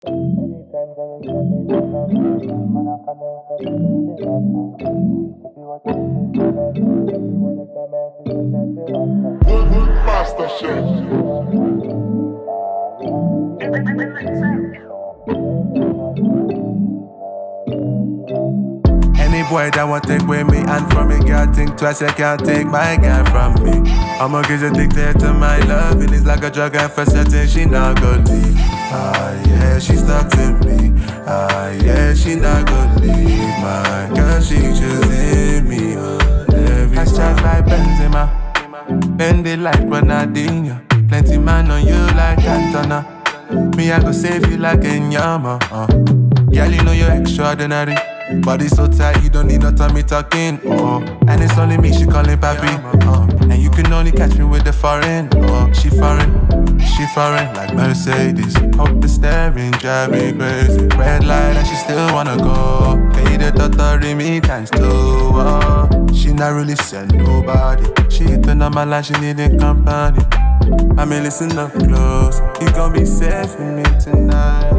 Master Any boy that want take with me and from me, girl, think twice, you can't take my girl from me. I'ma get addicted to my love, and it's like a drug and for certain she not gonna leave. Ah yeah, she stuck to me. Ah yeah, she not gonna leave my girl, she choosing me. I start like Benzema, bend it like Ronaldinho. Plenty man on you like Cantona. Me I go save you like a nyama. Girl, you know you're extraordinary. Body so tight, you don't need no tummy talking. And it's only me, she calling papi. And you can only catch me with the foreign. She foreign like Mercedes. Hope the staring drive me crazy. Red light and she still wanna go. Can you the daughter me times two? She not really send nobody. She hitting on my line, she needing company. I mean, listen up close. You gon' be safe with me tonight.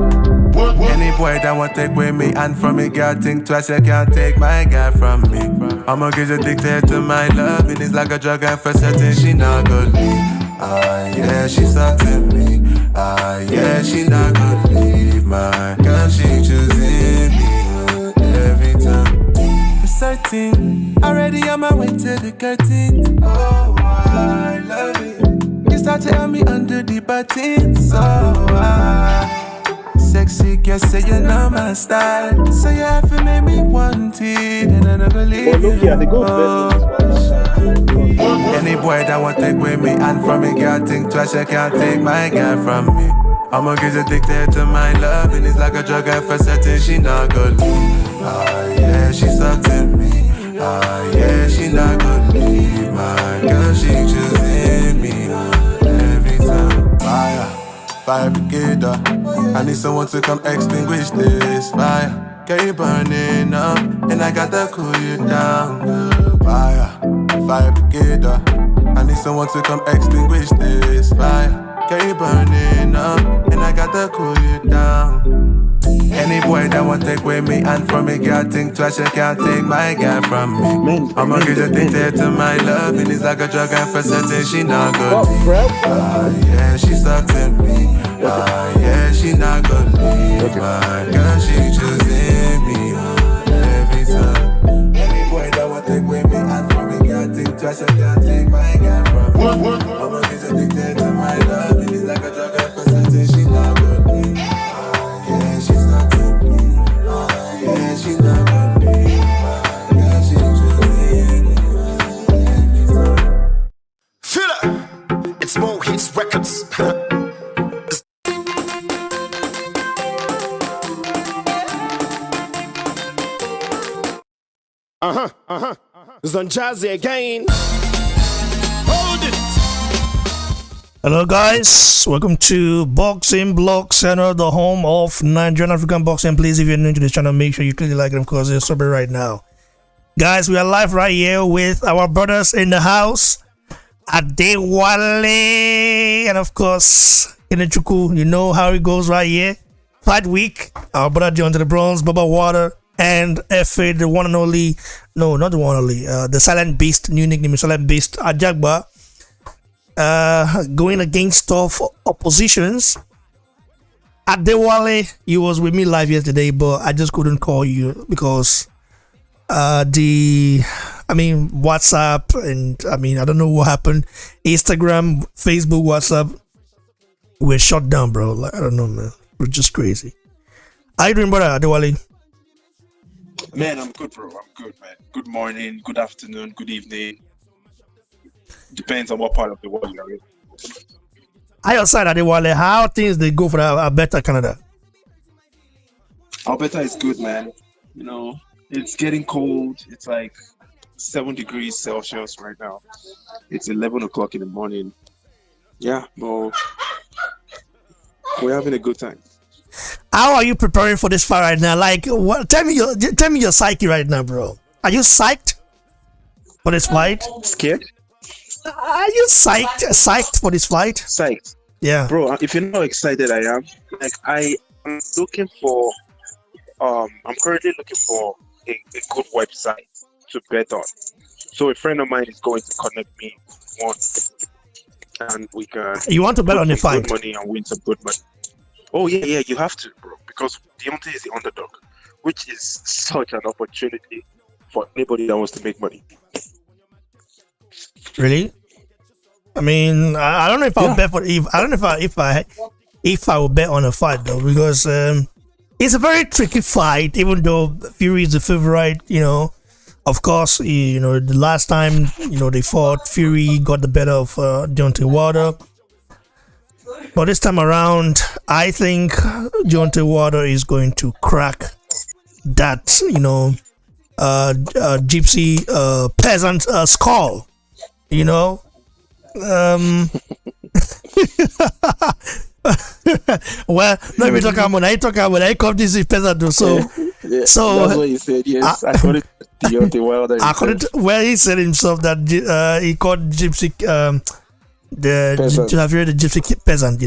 Any boy that want take with me and from me, girl, think twice, you can't take my girl from me. I'ma get addicted to my love, and it's like a drug and for certain she not gonna leave. Ah yeah, she stuck to me. Ah yeah, she not gonna leave my girl, she choosing me every time. For certain, already on my way to the curtain. Oh, I love it. You start to have me under the button, so sexy girl, say you know my style. So you have to make me want it, and I never leave you. Any boy that want take with me and from me, girl, think twice, you can't take my girl from me. I'ma get addicted to my love, and it's like a drug and for certain she not gonna leave. Ah yeah, she stuck to me. Ah yeah, she not gonna leave my girl, she choosing me every time. Fire brigade, I need someone to come extinguish this fire. Can you burning up, and I gotta cool you down. Fire brigade, I need someone to come extinguish this fire. Can you burning up, and I gotta cool you down. Any boy that want take with me and from me, girl, think twice, you can't take my girl from me. I'ma get addicted to my love, and it's like a drug and for certain she not gonna leave. Ah yeah, she stuck to me. Ah yeah, she not gonna leave my girl, she choosing me every time. Any boy that want take with me and from me, girl, think twice, you can't take my girl from me. I'ma get addicted to my love, and it's like a drug and for certain she not gonna leave. She not gonna leave my girl, she choosing me. Feel it! It's Mo Hits Records. It's on Jazzy again. Hold it! Hello guys, welcome to Boxing Block Center, the home of Nigerian African boxing. Please, if you're new to this channel, make sure you click the like and of course you're subscribed right now. Guys, we are live right here with our brothers in the house, Adewale, and of course Introductory. You know how it goes right here. Fight week, our brother Deontay the Bronze, Baba Water, and FA, the one and only, no, not the one and only, the Silent Beast, new nickname is Silent Beast, Ajagba. Going against tough oppositions. Adewale, you was with me live yesterday, but I just couldn't call you because WhatsApp and I don't know what happened. Instagram, Facebook, WhatsApp were shut down, bro. Like, I don't know, man. We're just crazy. How you doing, brother Adewale? Man, I'm good, bro. I'm good, man. Good morning, good afternoon, good evening. Depends on what part of the world you're in. How your side, Adewale? How things they go for Alberta, Canada? Alberta is good, man. You know, it's getting cold. It's like 7 degrees Celsius right now. It's 11 o'clock in the morning. Yeah, but we're having a good time. How are you preparing for this fight right now? Like, what? Tell me your psyche right now, bro. Are you psyched for this fight? Scared? Are you psyched for this fight? Psyched. Yeah, Bro, if you know how excited I am, like I'm looking for I'm currently looking for a good website to bet on. So a friend of mine is going to connect me once, and we can You want to bet put on the some good fight? money and win some good money. Oh yeah, you have to, bro, because Deontay is the underdog, which is such an opportunity for anybody that wants to make money. Really? I mean, I don't know if I'll Yeah. bet for if I don't know if I will bet on a fight though, because it's a very tricky fight. Even though Fury is the favorite, of course, the last time they fought, Fury got the better of Deontay Wilder. But this time around, I think Deontay Wilder is going to crack that gypsy peasant skull. Well, let me talk about when I come this peasant. So Yeah, so that's what he said. Yes, according to Deontay Wilder. according to where he said himself that he called gypsy Peasant. the gypsy peasant.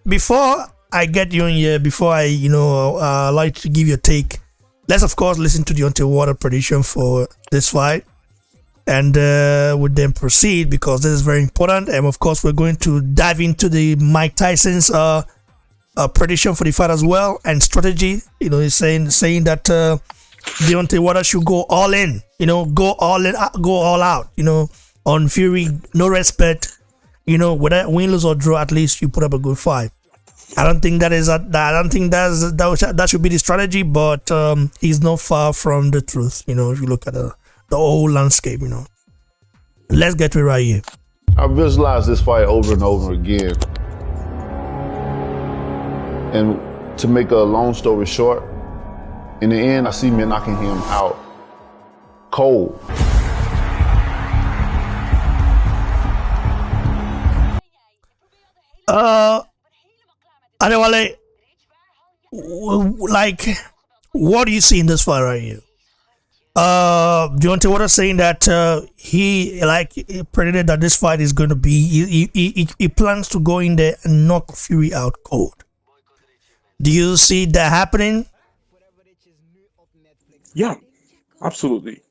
Before I get you in here, before I like to give you a take, let's of course listen to Deontay Wilder prediction for this fight, and we'll then proceed because this is very important. And of course, we're going to dive into the Mike Tyson's prediction for the fight as well and strategy. He's saying that Deontay Wilder should go all in. Go all in, go all out. On Fury, no respect. Whether win, lose or draw, at least you put up a good fight. I don't think that that should be the strategy, but he's not far from the truth. If you look at the whole landscape, Let's get to it right here. I visualized this fight over and over again. And to make a long story short, in the end, I see me knocking him out cold. Adewale, like, what do you see in this fight right here? Deontay Wilder saying that he predicted that this fight is going to be he plans to go in there and knock Fury out cold. Do you see that happening? Yeah, absolutely.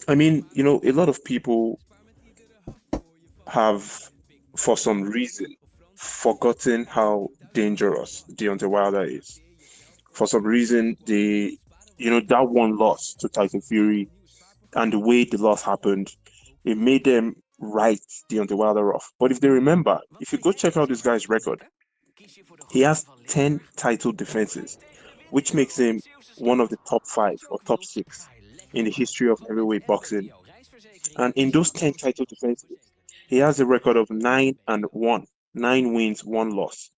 I mean, a lot of people have, for some reason, forgotten how dangerous Deontay Wilder is. For some reason, that one loss to Tyson Fury and the way the loss happened, it made them write Deontay Wilder off. But if they remember, if you go check out this guy's record, he has 10 title defenses, which makes him one of the top 5 or top 6 in the history of heavyweight boxing. And in those 10 title defenses, he has a record of 9-1, 9 wins, 1 loss.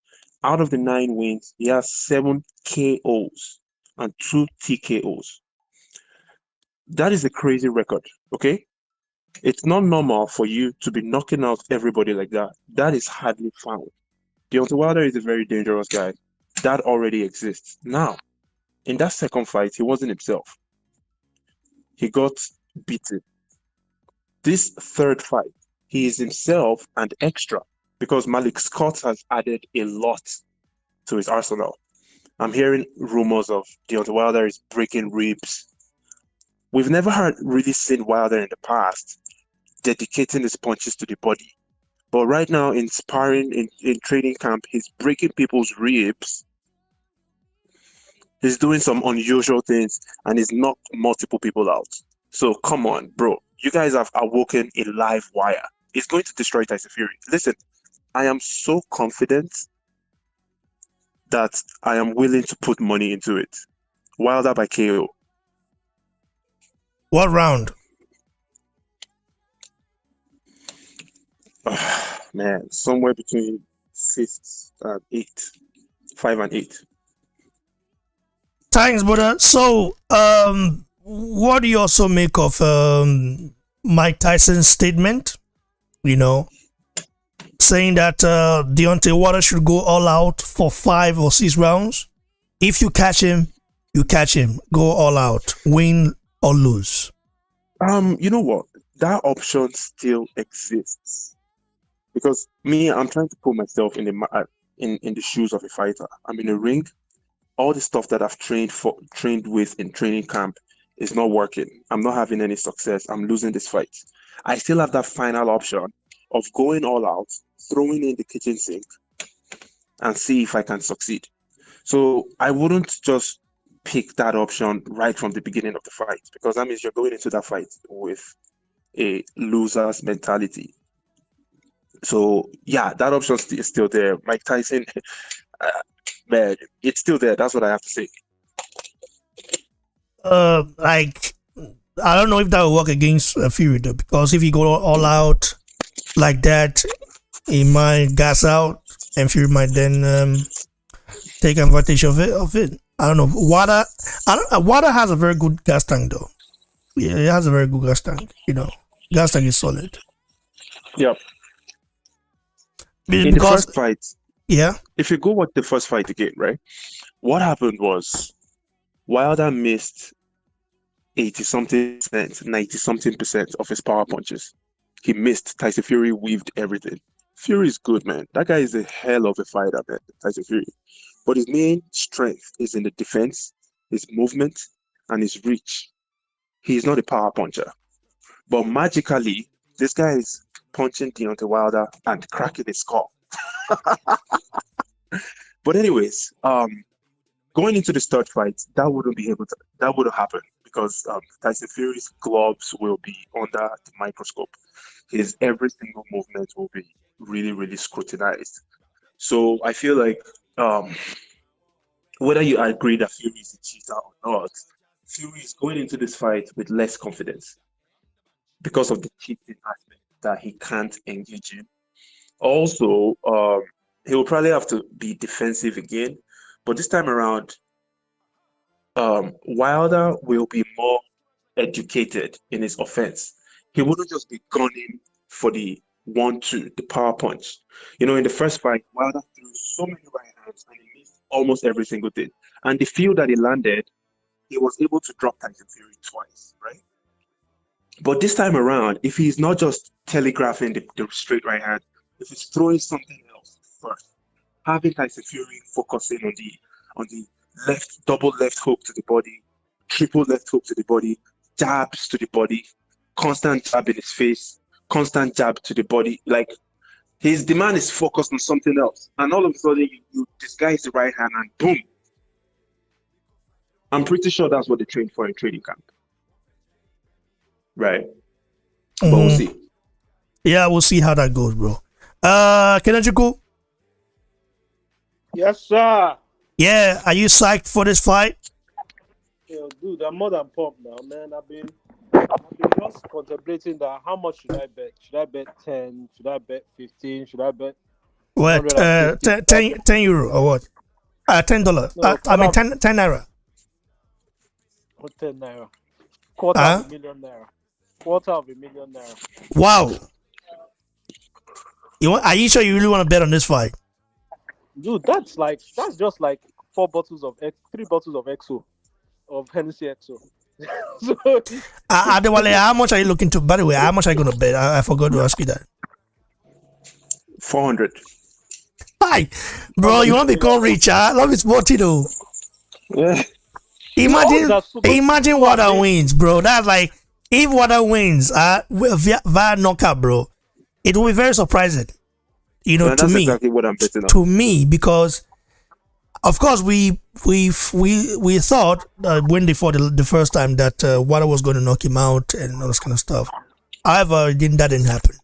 Out of the 9 wins, he has 7 KOs and 2 TKOs. That is a crazy record, okay? It's not normal for you to be knocking out everybody like that. That is hardly found. Deontay Wilder is a very dangerous guy. That already exists. Now, in that second fight, he wasn't himself. He got beaten. This third fight, he is himself and extra because Malik Scott has added a lot to his arsenal. I'm hearing rumors of Deontay Wilder is breaking ribs. We've never really seen Wilder in the past dedicating his punches to the body. But right now, in sparring, in training camp, he's breaking people's ribs. He's doing some unusual things and he's knocked multiple people out. So come on, bro. You guys have awoken a live wire. He's going to destroy Tyson Fury. Listen, I am so confident that I am willing to put money into it. Wilder by KO. What round? Man, somewhere between 6 and 8. 5 and 8. Thanks, brother. So, what do you also make of Mike Tyson's statement? Saying that Deontay Wilder should go all out for 5 or 6 rounds. If you catch him, you catch him. Go all out, win or lose. You know what? That option still exists. Because me, I'm trying to put myself in in the shoes of a fighter. I'm in a ring. All the stuff that I've trained with in training camp is not working. I'm not having any success. I'm losing this fight. I still have that final option of going all out, throwing in the kitchen sink, and see if I can succeed. So I wouldn't just pick that option right from the beginning of the fight, because that means you're going into that fight with a loser's mentality. So yeah, that option is still there. Mike Tyson, man, it's still there. That's what I have to say. Like, I don't know if that will work against Fury though, because if you go all out like that, he might gas out, and Fury might then take advantage of it. I don't know. Wada has a very good gas tank though. Yeah, he has a very good gas tank. Gas tank is solid. Yep. Because, in the first fight, yeah. If you go watch the first fight again, right? What happened was Wilder missed 80-something percent, 90-something percent of his power punches. He missed. Tyson Fury weaved everything. Fury is good, man. That guy is a hell of a fighter, man. Tyson Fury. But his main strength is in the defense, his movement, and his reach. He's not a power puncher. But magically, this guy is punching Deontay Wilder and cracking his skull. But anyways, going into this third fight, that wouldn't happen because Tyson Fury's gloves will be under the microscope. His every single movement will be really, really scrutinized. So I feel like whether you agree that Fury is a cheater or not, Fury is going into this fight with less confidence because of the cheating aspect that he can't engage in. Also, he will probably have to be defensive again, but this time around, Wilder will be more educated in his offense. He wouldn't just be gunning for the 1-2, the power punch. In the first fight, Wilder threw so many right hands and he missed almost every single thing. And the few that he landed, he was able to drop Tyson Fury twice, right? But this time around, if he's not just telegraphing the straight right hand, if he's throwing something else first, having Tyson Fury focusing on the left, double left hook to the body, triple left hook to the body, jabs to the body, constant jab in his face, constant jab to the body. Like, his demand is focused on something else. And all of a sudden, you disguise the right hand and boom. I'm pretty sure that's what they trained for in training camp. Right. But we'll see. Yeah, we'll see how that goes, bro. Kenajuku? Yes, sir. Yeah, are you psyched for this fight? Yo, dude, I'm more than pumped now, man. I've been just contemplating that. How much should I bet? Should I bet 10? Should I bet 15? Should I bet what? 10 euro or what? $10. No, I mean 10 naira. What 10 naira? Quarter of a million naira. Quarter of a million naira. Wow. Are you sure you really want to bet on this fight? Dude, that's just like 3 bottles of XO, of Hennessy XO. So, Adewale, how much are you looking to? By the way, how much are you going to bet? I forgot to ask you that. 400. Hi, bro. You want to become rich? Love is sporty though. Yeah. Imagine Wilder wins, bro. That's like, if Wilder wins via knockout, bro, it will be very surprising. That's to me, exactly what I'm betting on. To me, because of course we thought when they fought the first time that Wilder was going to knock him out and all this kind of stuff. However, that didn't happen.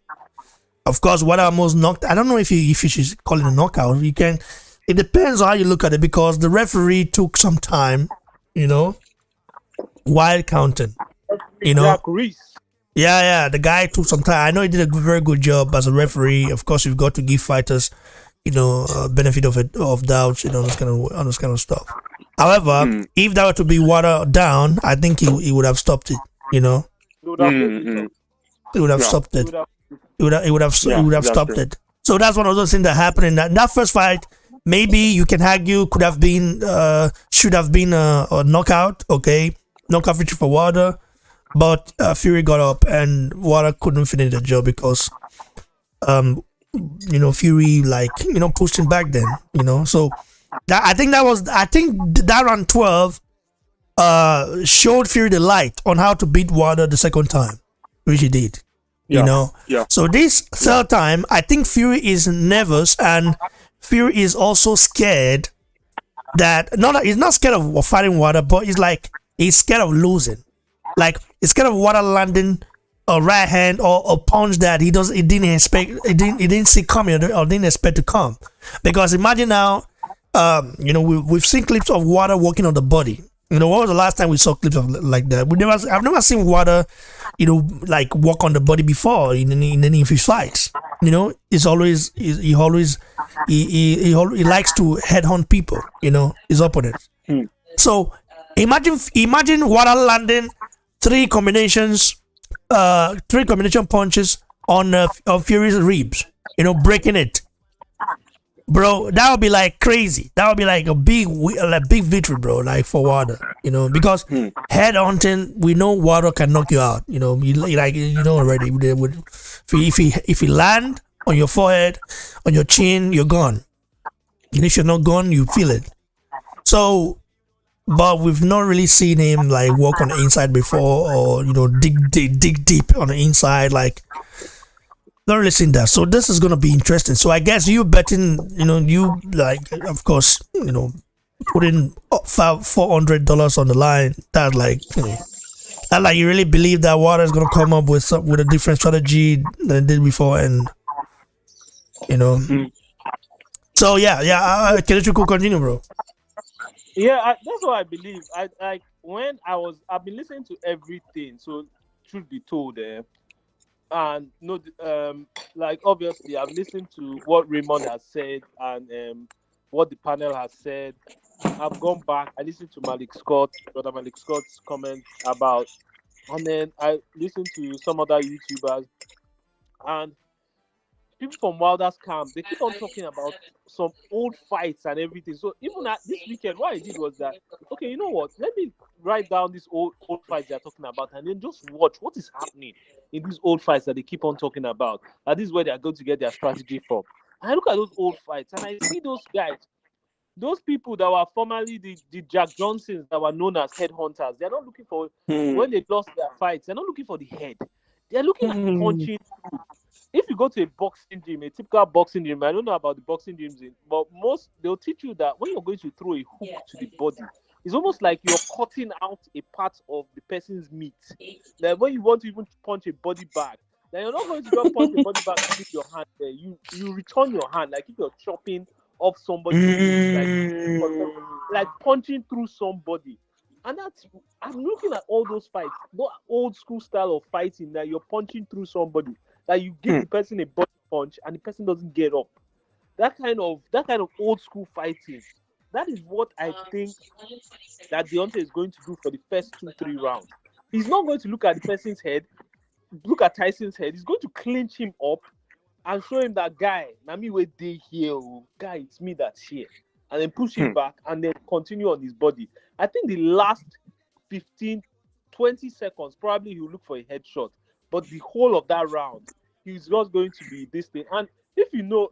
Of course, Wilder almost knocked. I don't know if you should call it a knockout. You can. It depends on how you look at it, because the referee took some time, while counting. Jack Reese. Yeah, the guy took some time. I know he did a very good job as a referee. Of course, you've got to give fighters, benefit of doubt, this kind of stuff. However, if that were to be watered down, I think he would have stopped it. He would have stopped it. He would have stopped it. So that's one of those things that happened in that first fight. Maybe you can argue should have been a knockout. Okay, knockout victory for Wilder. But Fury got up and Wilder couldn't finish the job because Fury pushed him back then. So I think that round 12 showed Fury the light on how to beat Wilder the second time, which he did. Yeah. So this third time, I think Fury is nervous, and Fury is also scared that he's not scared of fighting Wilder, but he's scared of losing. Like, he's scared of Wilder landing a right hand or a punch that he didn't see coming or didn't expect to come. Because imagine now, we've seen clips of Wilder working on the body. What was the last time we saw clips of like that? I've never seen Wilder, work on the body before in any of his fights. He likes to headhunt people, his opponents. So imagine Wilder landing three combination punches on Fury's ribs, breaking it. Bro, that would be like crazy. That would be like a big victory, bro. Like for Wilder, because head hunting, we know Wilder can knock you out. Already. If he land on your forehead, on your chin, you're gone. And if you're not gone, you feel it. So, but we've not really seen him walk on the inside before, or dig deep on the inside, not really seen that. So this is gonna be interesting. So I guess you betting, of course, putting $400 on the line. That you really believe that Wilder is gonna come up with a different strategy than it did before, and So yeah. Can you continue, bro? Yeah, that's what I believe. I've been listening to everything. So truth be told, and obviously I've listened to what Raymond has said and what the panel has said. I've gone back. I listened to Brother Malik Scott's comments about, and then I listened to some other YouTubers and people from Wilder's camp. They keep on talking about some old fights and everything. So even this weekend, what I did was that, okay, you know what? Let me write down these old fights they're talking about, and then just watch what is happening in these old fights that they keep on talking about. And this is where they are going to get their strategy from. And I look at those old fights and I see those guys, those people that were formerly the Jack Johnsons that were known as headhunters. They're not looking for, when they lost their fights, they're not looking for the head. They're looking at punching. If you go to a boxing gym, a typical boxing gym, I don't know about the boxing gyms, but they'll teach you that when you're going to throw a hook to the body, it's almost like you're cutting out a part of the person's meat. Like when you want to even punch a body bag, then you're not going to just punch a body bag with your hand there. You return your hand, like if you're chopping off somebody, like punching through somebody. And I'm looking at all those fights, that old school style of fighting that you're punching through somebody, that you give the person a body punch and the person doesn't get up. That kind of old school fighting. That is what I think that Deontay is going to do for the first 2-3 rounds. He's not going to look at the person's head, look at Tyson's head. He's going to clinch him up and show him that guy, Nami where they here, guy, it's me that's here. And then push him back and then continue on his body. I think the last 15, 20 seconds, probably he'll look for a headshot. But the whole of that round, he's just going to be this thing. And if you know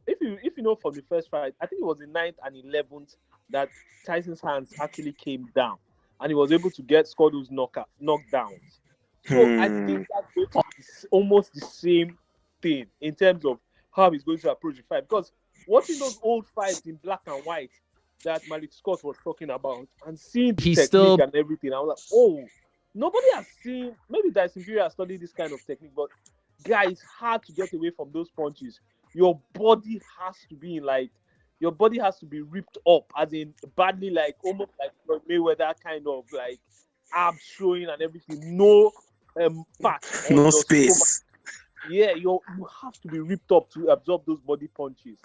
from the first fight, I think it was the 9th and 11th that Tyson's hands actually came down. And he was able to score those knockdowns. So I think that's almost the same thing in terms of how he's going to approach the fight. Because watching those old fights in black and white that Malik Scott was talking about and seeing the technique and everything, I was like, oh, nobody has seen, maybe Tyson Fury has studied this kind of technique, but guys, it's hard to get away from those punches. Your body has to be ripped up, as in badly, like almost like Mayweather kind of like abs showing and everything. No fat. No space. Stomach. Yeah, you have to be ripped up to absorb those body punches.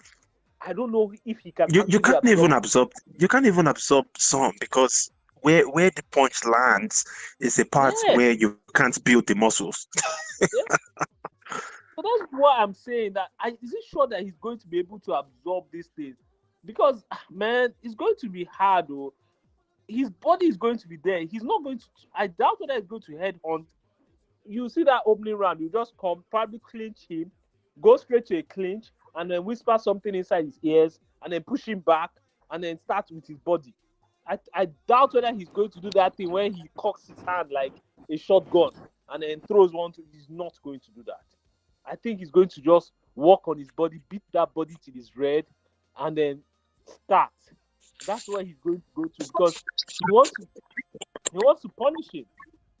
I don't know if he can. You can't even absorb. You can't even absorb some because where the punch lands is a part where you can't build the muscles. So that's what I'm saying. That is it sure that he's going to be able to absorb these things? Because man, it's going to be hard. Though his body is going to be there. He's not going to. I doubt whether he's going to head on. You see that opening round, you just come, probably clinch him, go straight to a clinch, and then whisper something inside his ears, and then push him back, and then start with his body. I doubt whether he's going to do that thing where he cocks his hand like a shotgun and then throws one. He's not going to do that. I think he's going to just walk on his body, beat that body till it's red, and then start. That's where he's going to go to because he wants to punish him.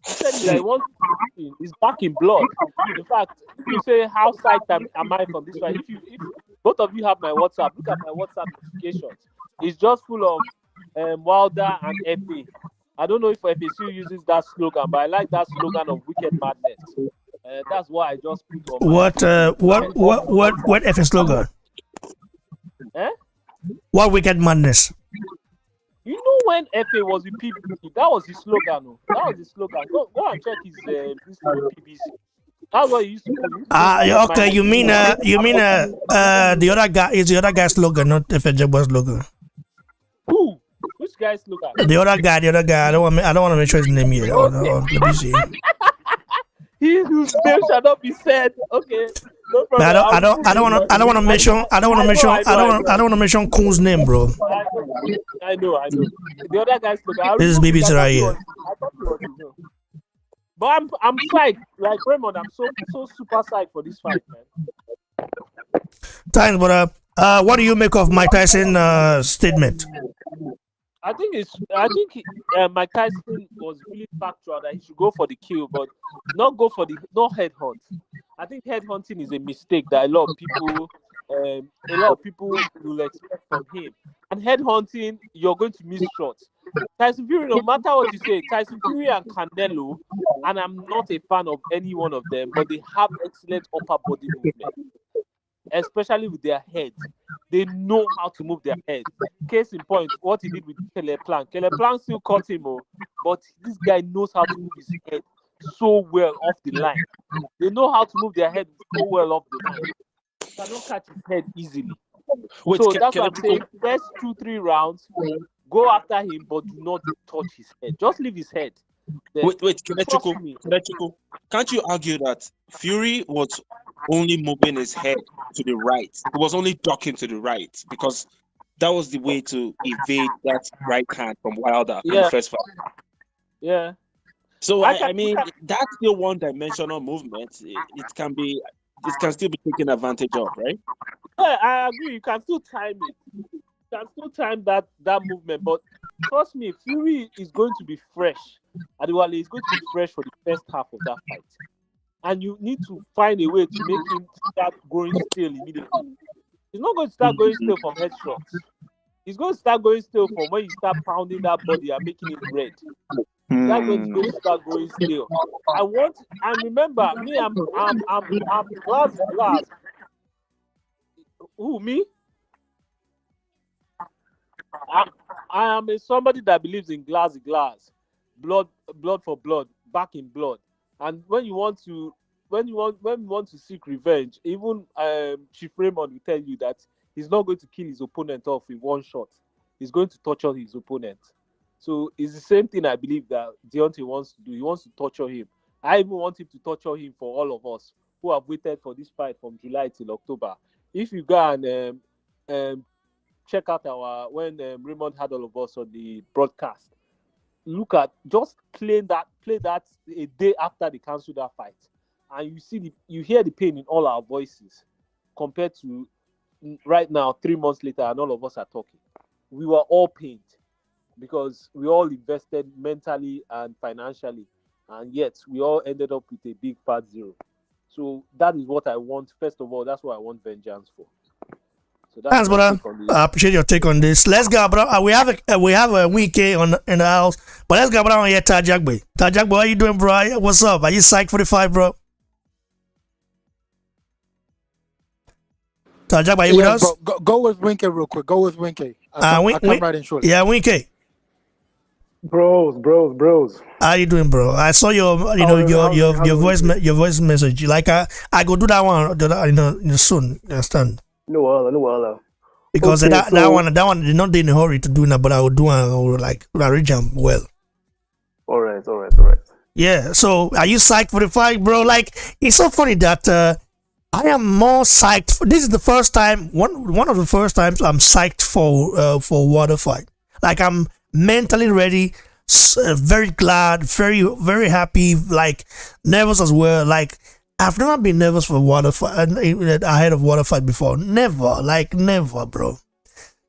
He said that he wants to punish him. He's back in blood. In fact, if you say how psyched am I from this fight, if both of you have my WhatsApp, look at my WhatsApp notifications. It's just full of Wilder and Efe. I don't know if Efe still uses that slogan, but I like that slogan of wicked madness. That's why I just put on what Efe slogan? Eh? What wicked madness? You know when Efe was with PBC, that was his slogan. No? That was his slogan. Go and check his PBC. That's what he used to do. Okay. You mean the other guy is the other guy's slogan, not Efe Jagba's slogan. Who? Which guy's slogan? The other guy. I don't want to make sure his name here. PBC. He whose name shall not be said. Okay. No problem. I don't want to mention Kun's name, bro. I know. The other guy's slogan. This is BBC right here. I thought he was, you know. But I'm psyched. Like Raymond, I'm so super psyched for this fight, man. Thanks, but what do you make of Mike Tyson's statement? I think Mike Tyson was really factual that he should go for the kill, but not headhunt. I think headhunting is a mistake that a lot of people will expect from him. And headhunting, you're going to miss shots. Tyson Fury, no matter what you say, Tyson Fury and Canelo, and I'm not a fan of any one of them, but they have excellent upper body movement, especially with their heads. They know how to move their head. Case in point, what he did with Caleb Plant. Caleb Plant still caught him, but this guy knows how to move his head so well off the line. They know how to move their head so well off the line. They cannot catch his head easily. So that's what I'm saying. First 2-3 rounds, go after him, but do not touch his head. Just leave his head. Wait, Kenechukwu, can't you argue that Fury was only moving his head to the right? He was only ducking to the right because that was the way to evade that right hand from Wilder in the first fight. Yeah. So I mean, that's still one-dimensional movement. It can still be taken advantage of, right? Yeah, I agree. You can still time it. You can still time that movement, but trust me, Fury is going to be fresh. Adewale is going to be fresh for the first half of that fight. And you need to find a way to make him start going stale immediately. He's not going to start going stale from headshots. He's going to start going stale from when you start pounding that body and making it red. That's when he's going to start going stale. And remember, me, I'm glass. Who, me? I am somebody that believes in glass, blood for blood, back in blood. And when we want to seek revenge, even Chief Raymond will tell you that he's not going to kill his opponent off in one shot. He's going to torture his opponent. So it's the same thing I believe that Deontay wants to do. He wants to torture him. I even want him to torture him for all of us who have waited for this fight from July till October. If you go and check out when Raymond had all of us on the broadcast, look at just play that a day after they canceled that fight, and you hear the pain in all our voices compared to right now 3 months later, and all of us are talking. We were all pained because we all invested mentally and financially, and yet we all ended up with a big fat zero. So that is what I want. First of all, that's what I want vengeance for. So thanks, brother. I appreciate your take on this. Let's go, bro. We have a Wike in the house, but let's go, bro. On here, Tajagbe. Tajagbe, how you doing, bro? What's up? Are you psyched for the fight, bro? Tajagbe, are you with us? Bro, go with Winke real quick. Go with Winke. I'll come right in shortly. Yeah, Winke. Bros. How you doing, bro? I saw your voice message. Like I go do that one, soon. You understand? No wahala. Because okay, that one, they're not in a hurry to do that, but I will do like arrange them well. All right. Yeah. So, are you psyched for the fight, bro? Like, it's so funny that I am more psyched. This is the first time, one of the first times I'm psyched for Wilder fight. Like I'm mentally ready, very glad, very very happy, like nervous as well. Like I've never been nervous for Wilder fight ahead of Wilder fight before. Never, like never, bro.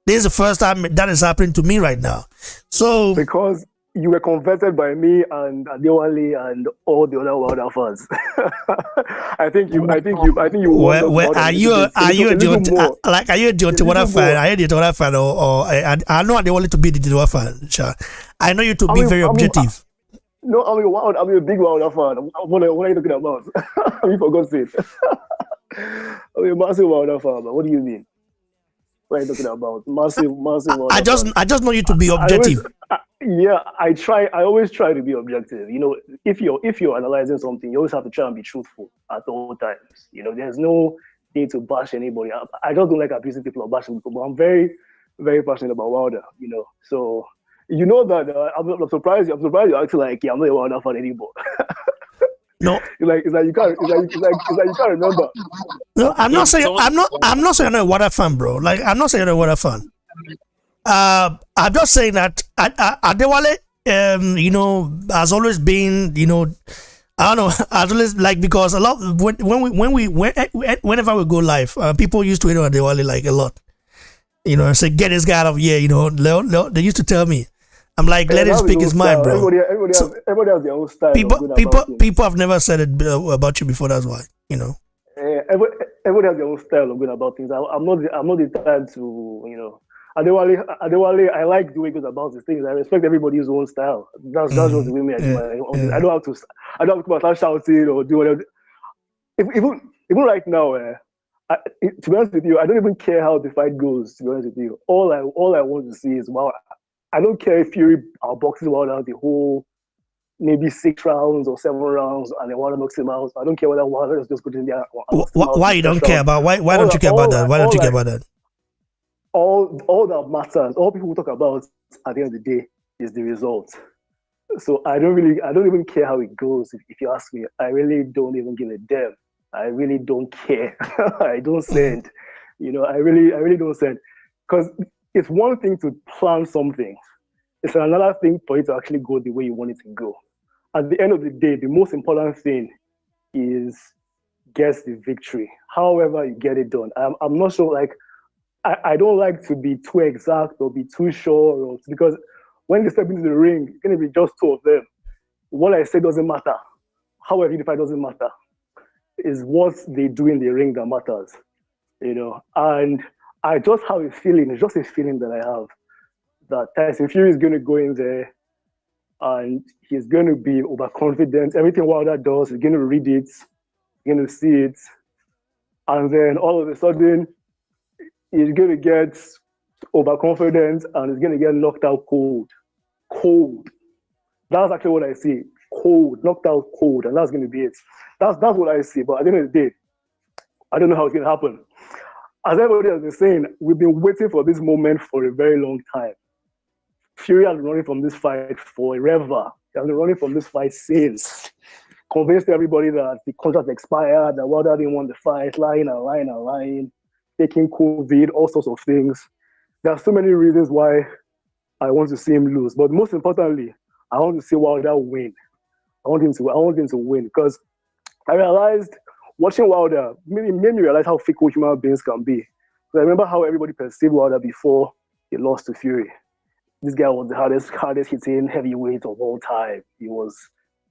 This is the first time that is happening to me right now. So Because you were converted by me and Adewale and all the other Wilder fans. I think you. where are you? Are you a Deontay? Like, are you a Deontay Wilder fan? Are you a Deontay Wilder fan, or I know they wanted to be the Deontay fan. Sure. I know you to be very objective. No, I'm a big Wilder fan. What are you talking about? I mean, for God's sake. I'm a massive Wilder fan. But what do you mean? What are you talking about? Massive Wilder I just know you to be objective. I always try to be objective. You know, if you're analyzing something, you always have to try and be truthful at all times. You know, there's no need to bash anybody. I just don't like abusing people or bashing people, but I'm very, very passionate about Wilder, you know. So you know that I'm surprised you acting like I'm not a Wilder fan anymore. No, it's like you can't remember. No, I'm not saying I'm not a Wilder fan, bro. Like I'm not saying I'm a Wilder fan. I'm just saying that Adewale, you know, has always been, you know, I don't know, has always like, because a lot whenever we go live, people used to hate on Adewale like a lot, you know, and say get this guy out of here, you know. They used to tell me, I'm like, let him speak his mind, bro. Everybody has their own style. People have never said it about you before. That's why, you know. Everybody has their own style of going about things. I'm not the type to, you know. Adewale, I like the way he goes about his things. I respect everybody's own style. That's just the way I do my. I don't have to come out and shouting or do whatever. Even right now, to be honest with you, I don't even care how the fight goes. To be honest with you, all I want to see is, wow. I don't care if Fury outboxes Wilder the whole maybe 6 rounds or 7 rounds and then Wilder knocks him out. I don't care whether Wilder is just going in there. Why you don't care about? Why don't you care about that? Why don't you care about that? All that matters, all people talk about at the end of the day is the result. So I don't even care how it goes. If you ask me, I really don't even give a damn. I really don't care. I don't send. You know, I really don't send. Because it's one thing to plan something. It's another thing for it to actually go the way you want it to go. At the end of the day, the most important thing is get the victory. However you get it done. I'm not sure, like, I don't like to be too exact or be too sure, because when they step into the ring, it's going to be just 2 of them. What I say doesn't matter. How I the fight doesn't matter. It's what they do in the ring that matters, you know. And I just have a feeling, it's just a feeling that I have, that Tyson Fury is going to go in there and he's going to be overconfident. Everything Wilder does, he's going to read it, he's going to see it. And then all of a sudden, he's going to get overconfident and he's going to get knocked out cold. Cold. That's actually what I see. Cold. Knocked out cold. And that's going to be it. That's what I see. But at the end of the day, I don't know how it's going to happen. As everybody has been saying, we've been waiting for this moment for a very long time. Fury has been running from this fight forever. He has been running from this fight since. Convinced everybody that the contract expired, that Wilder didn't want the fight, lying, taking COVID, all sorts of things. There are so many reasons why I want to see him lose. But most importantly, I want to see Wilder win. I want him to win, because I realized watching Wilder made me realize how fickle human beings can be. So I remember how everybody perceived Wilder before he lost to Fury. This guy was the hardest hitting heavyweight of all time. He was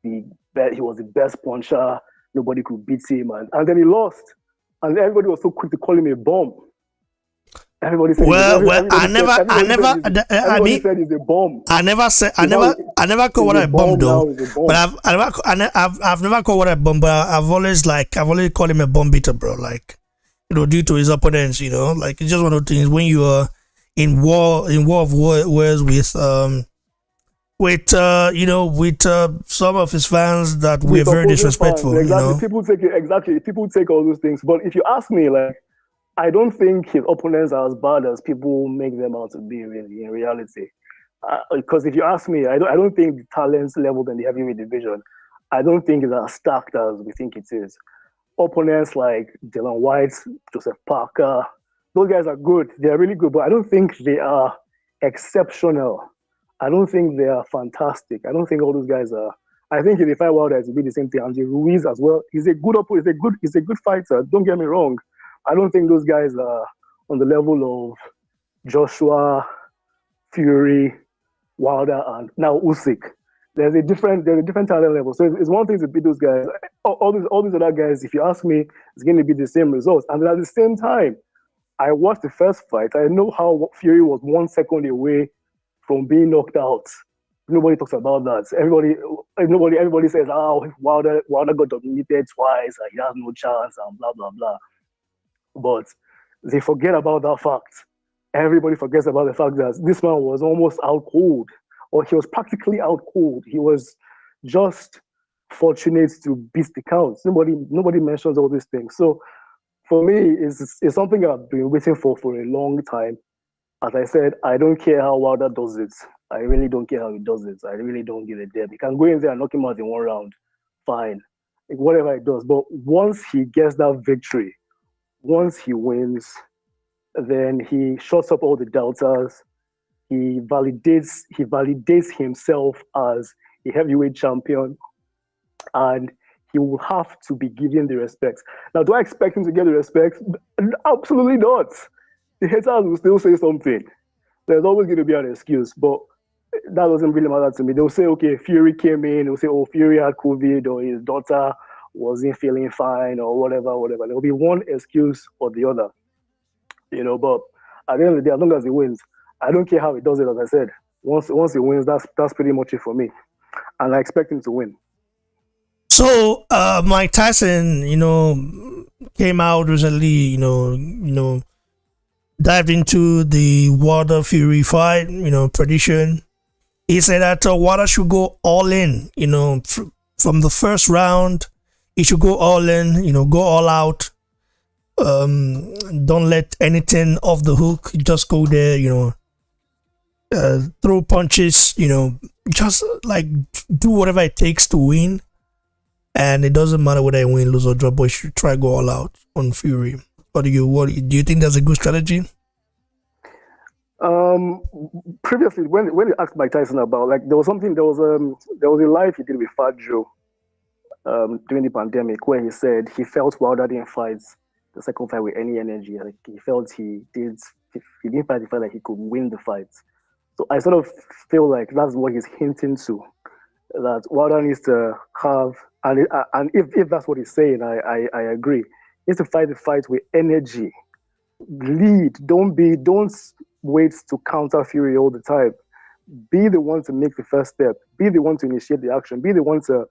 the best puncher. Nobody could beat him, and then he lost. And everybody was so quick to call him a bomb. Everybody said, I never call what I bomb though. But I've never called what I bomb. But I've always called him a bomb beater, bro. Like, you know, due to his opponents, you know, like it's just one of the things when you are in war of wars with some of his fans that were very disrespectful. Fans, exactly. You know? People take all those things. But if you ask me, like, I don't think his opponents are as bad as people make them out to be, really, in reality. Because if you ask me, I don't think the talent level in the heavyweight division, I don't think it's as stacked as we think it is. opponents like Dylan White, Joseph Parker, those guys are good. They are really good, but I don't think they are exceptional. I don't think they are fantastic. I don't think all those guys are. I think if they fight Wilder, it will be the same thing. Andy Ruiz as well. He's a good opponent. He's a good fighter. Don't get me wrong. I don't think those guys are on the level of Joshua, Fury, Wilder, and now Usyk. There's a different talent level. So it's one thing to beat those guys. All these other guys, if you ask me, it's going to be the same results. And at the same time, I watched the first fight. I know how Fury was 1 second away from being knocked out. Nobody talks about that. Everybody says, "Oh, Wilder got dominated twice. And he has no chance," and blah blah blah. But they forget about that fact. Everybody forgets about the fact that this man was almost out cold, or he was practically out cold. He was just fortunate to beat the count. Nobody mentions all these things. So for me, it's something I've been waiting for a long time. As I said, I don't care how Wilder does it. I really don't care how he does it. I really don't give a damn. He can go in there and knock him out in 1 round. Fine. Like, whatever he does. But once he gets that victory, once he wins, then he shuts up all the doubters. He validates himself as a heavyweight champion. And he will have to be given the respect. Now, do I expect him to get the respect? Absolutely not. The haters will still say something. There's always going to be an excuse, but that doesn't really matter to me. They'll say, okay, Fury came in. They'll say, oh, Fury had COVID, or his daughter wasn't feeling fine, or whatever. There'll be one excuse or the other, But at the end of the day, as long as he wins, I don't care how he does it. As I said, once he wins, that's pretty much it for me, and I expect him to win. So Mike Tyson, came out recently, dived into the Wilder Fury fight, prediction. He said that Wilder should go all in, from the first round. He should go all in, go all out. Don't let anything off the hook. Just go there, throw punches, just like do whatever it takes to win. And it doesn't matter whether you win, lose, or draw, but you should try go all out on Fury. Do you think that's a good strategy? Previously, when you asked Mike Tyson about, like, there was a live he did with Fat Joe during the pandemic, where he said he felt Wilder didn't fight the second fight with any energy. Like, he felt he didn't fight the fight like he could win the fight. So I sort of feel like that's what he's hinting to, that Wilder needs to have, and if that's what he's saying, I agree. He needs to fight the fight with energy. Lead. Don't wait to counter Fury all the time. Be the one to make the first step. Be the one to initiate the action. Be the one to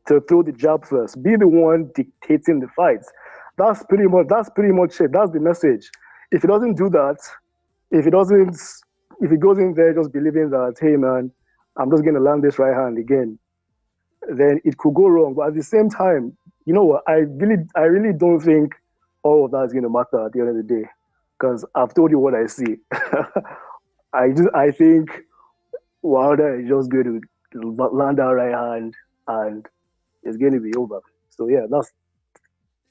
throw the jab first. Be the one dictating the fights. That's pretty much it. That's the message. If he doesn't do that, if he goes in there just believing that, hey man, I'm just gonna land this right hand again, then it could go wrong. But at the same time, you know what? I really don't think all of that is gonna matter at the end of the day, because I've told you what I see. I think Wilder is just going to land that right hand and it's going to be over. So yeah, that's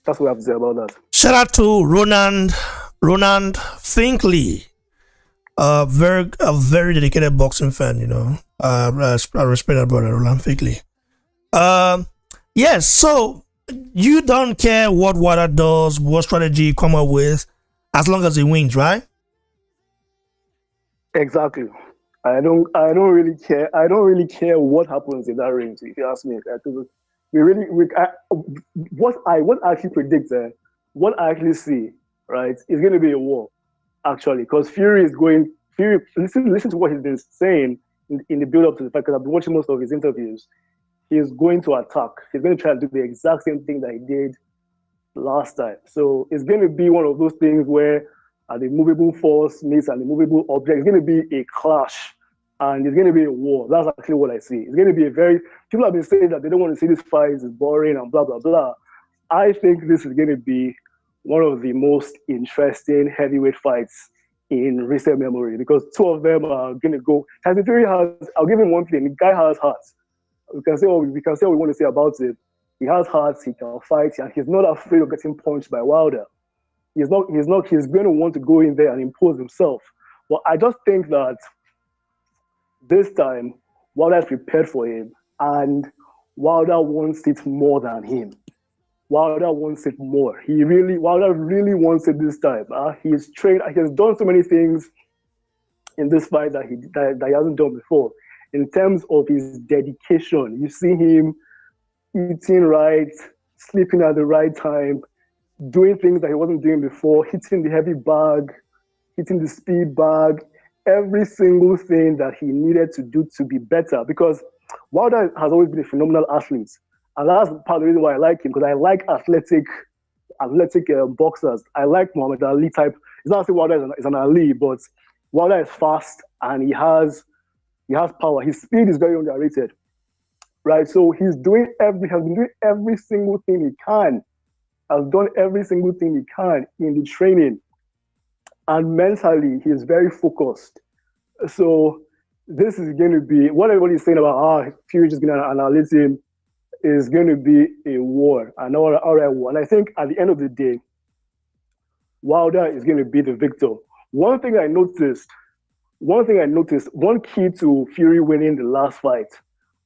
what I have to say about that. Shout out to Ronan Finkley, a very dedicated boxing fan. I respect that brother, Ronan Finkley. Yes, so you don't care what Wilder does, what strategy you come up with, as long as he wins, right? Exactly. I don't really care. I don't really care what happens in that ring. If you ask me, what I actually predict, what I actually see, right, is going to be a war, actually, because Fury, listen to what he's been saying in the build-up to the fight, because I've been watching most of his interviews. He's going to attack. He's going to try to do the exact same thing that he did last time. So it's going to be one of those things where the movable force meets an immovable object. It's going to be a clash, and it's going to be a war. That's actually what I see. It's going to be people have been saying that they don't want to see this fight, it's boring and blah, blah, blah. I think this is going to be one of the most interesting heavyweight fights in recent memory, because two of them are going to go. Tyson Fury I'll give him one thing, the guy has heart. We can say what we want to say about it, He has heart, he can fight, and he's not afraid of getting punched by Wilder. He's going to want to go in there and impose himself. But I just think that this time, Wilder is prepared for him, and Wilder wants it more than him. Wilder wants it more. Wilder really wants it this time. He's trained. He has done so many things in this fight that he hasn't done before. In terms of his dedication, you see him eating right, sleeping at the right time, doing things that he wasn't doing before, hitting the heavy bag, hitting the speed bag, every single thing that he needed to do to be better. Because Wilder has always been a phenomenal athlete. And that's part of the reason why I like him, because I like athletic boxers. I like Muhammad Ali type. It's not to say Wilder is an Ali, but Wilder is fast and he has power. His speed is very underrated, right? So has been doing every single thing he can. Has done every single thing he can in the training. And mentally, he is very focused. So this is going to be, what everybody's saying about Fury just going to annihilate him, is going to be a war, an outright war. And I think at the end of the day, Wilder is going to be the victor. One thing I noticed, one key to Fury winning the last fight,